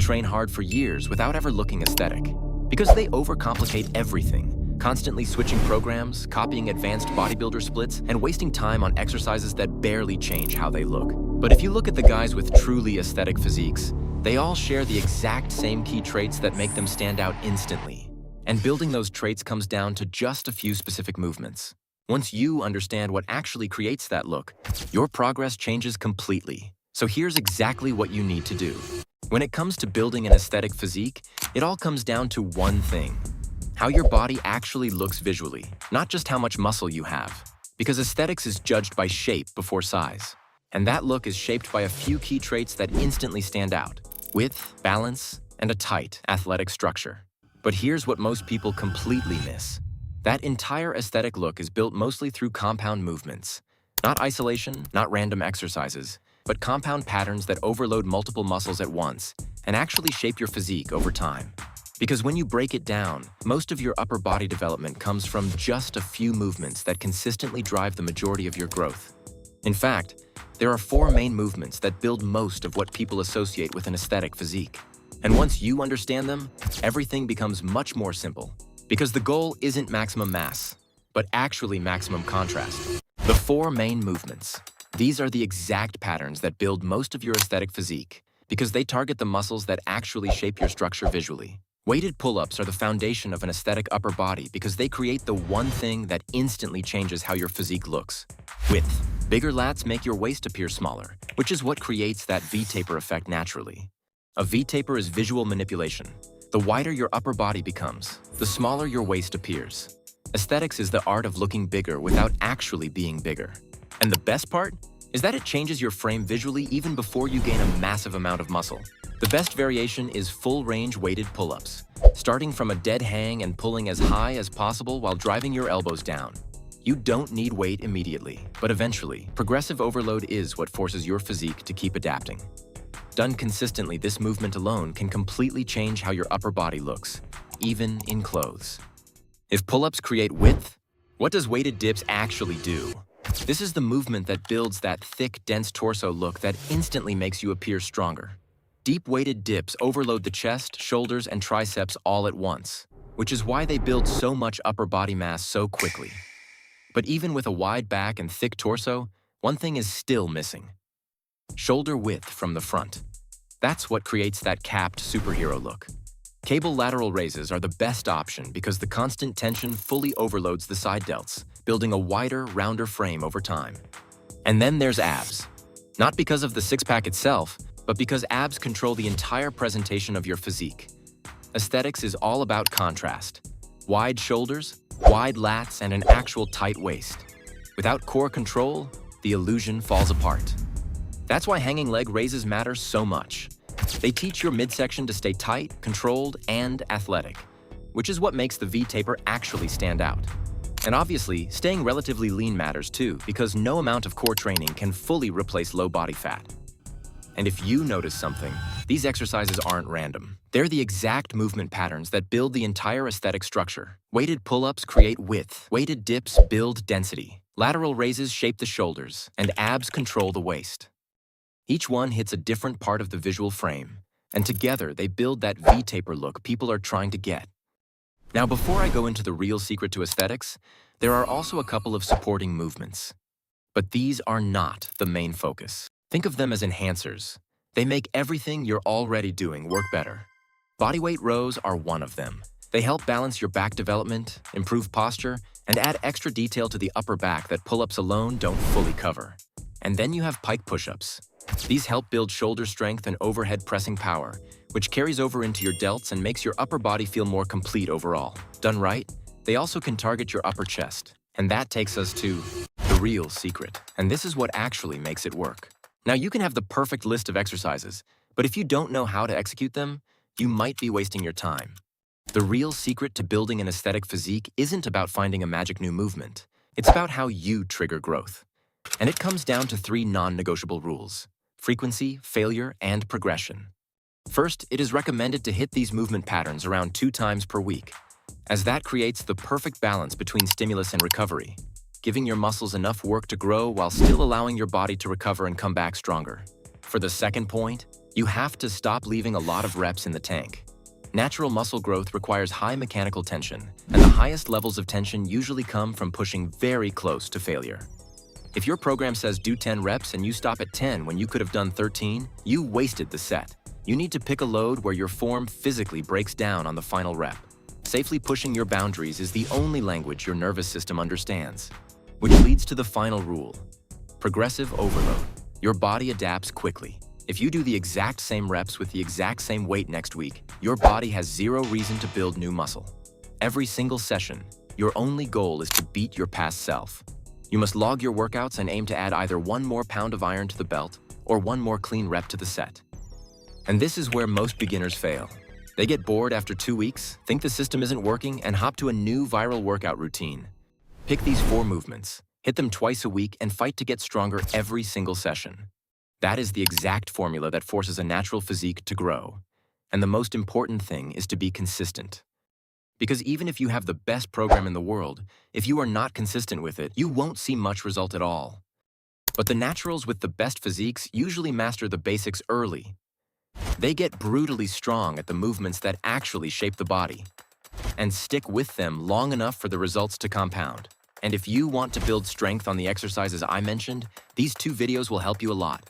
train hard for years without ever looking aesthetic. Because they overcomplicate everything, constantly switching programs, copying advanced bodybuilder splits, and wasting time on exercises that barely change how they look. But if you look at the guys with truly aesthetic physiques, they all share the exact same key traits that make them stand out instantly. And building those traits comes down to just a few specific movements. Once you understand what actually creates that look, your progress changes completely. So here's exactly what you need to do. When it comes to building an aesthetic physique, it all comes down to one thing: how your body actually looks visually, not just how much muscle you have. Because aesthetics is judged by shape before size. And that look is shaped by a few key traits that instantly stand out: width, balance, and a tight, athletic structure. But here's what most people completely miss. That entire aesthetic look is built mostly through compound movements. Not isolation, not random exercises, but compound patterns that overload multiple muscles at once and actually shape your physique over time. Because when you break it down, most of your upper body development comes from just a few movements that consistently drive the majority of your growth. In fact, there are 4 main movements that build most of what people associate with an aesthetic physique. And once you understand them, everything becomes much more simple. Because the goal isn't maximum mass, but actually maximum contrast. The 4 main movements. These are the exact patterns that build most of your aesthetic physique, because they target the muscles that actually shape your structure visually. Weighted pull-ups are the foundation of an aesthetic upper body because they create the one thing that instantly changes how your physique looks: width. Bigger lats make your waist appear smaller, which is what creates that V-taper effect naturally. A V-taper is visual manipulation. The wider your upper body becomes, the smaller your waist appears. Aesthetics is the art of looking bigger without actually being bigger. And the best part is that it changes your frame visually even before you gain a massive amount of muscle. The best variation is full-range weighted pull-ups, starting from a dead hang and pulling as high as possible while driving your elbows down. You don't need weight immediately, but eventually, progressive overload is what forces your physique to keep adapting. Done consistently, this movement alone can completely change how your upper body looks, even in clothes. If pull-ups create width, what does weighted dips actually do? This is the movement that builds that thick, dense torso look that instantly makes you appear stronger. Deep weighted dips overload the chest, shoulders, and triceps all at once, which is why they build so much upper body mass so quickly. But even with a wide back and thick torso, one thing is still missing: shoulder width from the front. That's what creates that capped superhero look. Cable lateral raises are the best option because the constant tension fully overloads the side delts, building a wider, rounder frame over time. And then there's abs. Not because of the six-pack itself, but because abs control the entire presentation of your physique. Aesthetics is all about contrast. Wide shoulders, wide lats, and an actual tight waist. Without core control, the illusion falls apart. That's why hanging leg raises matter so much. They teach your midsection to stay tight, controlled, and athletic, which is what makes the V-taper actually stand out. And obviously, staying relatively lean matters too, because no amount of core training can fully replace low body fat. And if you notice something, these exercises aren't random. They're the exact movement patterns that build the entire aesthetic structure. Weighted pull-ups create width, weighted dips build density, lateral raises shape the shoulders, and abs control the waist. Each one hits a different part of the visual frame, and together they build that V-taper look people are trying to get. Now, before I go into the real secret to aesthetics, there are also a couple of supporting movements. But these are not the main focus. Think of them as enhancers. They make everything you're already doing work better. Bodyweight rows are one of them. They help balance your back development, improve posture, and add extra detail to the upper back that pull-ups alone don't fully cover. And then you have pike push-ups. These help build shoulder strength and overhead pressing power, which carries over into your delts and makes your upper body feel more complete overall. Done right, they also can target your upper chest. And that takes us to the real secret. And this is what actually makes it work. Now, you can have the perfect list of exercises, but if you don't know how to execute them, you might be wasting your time. The real secret to building an aesthetic physique isn't about finding a magic new movement. It's about how you trigger growth. And it comes down to 3 non-negotiable rules: frequency, failure, and progression. First, it is recommended to hit these movement patterns around 2 times per week, as that creates the perfect balance between stimulus and recovery, giving your muscles enough work to grow while still allowing your body to recover and come back stronger. For the second point, You have to stop leaving a lot of reps in the tank. Natural muscle growth requires high mechanical tension, and the highest levels of tension usually come from pushing very close to failure. If your program says do 10 reps and you stop at 10 when you could have done 13, you wasted the set. You need to pick a load where your form physically breaks down on the final rep. Safely pushing your boundaries is the only language your nervous system understands. Which leads to the final rule: progressive overload. Your body adapts quickly. If you do the exact same reps with the exact same weight next week, your body has zero reason to build new muscle. Every single session, your only goal is to beat your past self. You must log your workouts and aim to add either 1 more pound of iron to the belt or 1 more clean rep to the set. And this is where most beginners fail. They get bored after 2 weeks, think the system isn't working, and hop to a new viral workout routine. Pick these 4 movements, hit them twice a week, and fight to get stronger every single session. That is the exact formula that forces a natural physique to grow. And the most important thing is to be consistent. Because even if you have the best program in the world, if you are not consistent with it, you won't see much result at all. But the naturals with the best physiques usually master the basics early. They get brutally strong at the movements that actually shape the body, and stick with them long enough for the results to compound. And if you want to build strength on the exercises I mentioned, these 2 videos will help you a lot.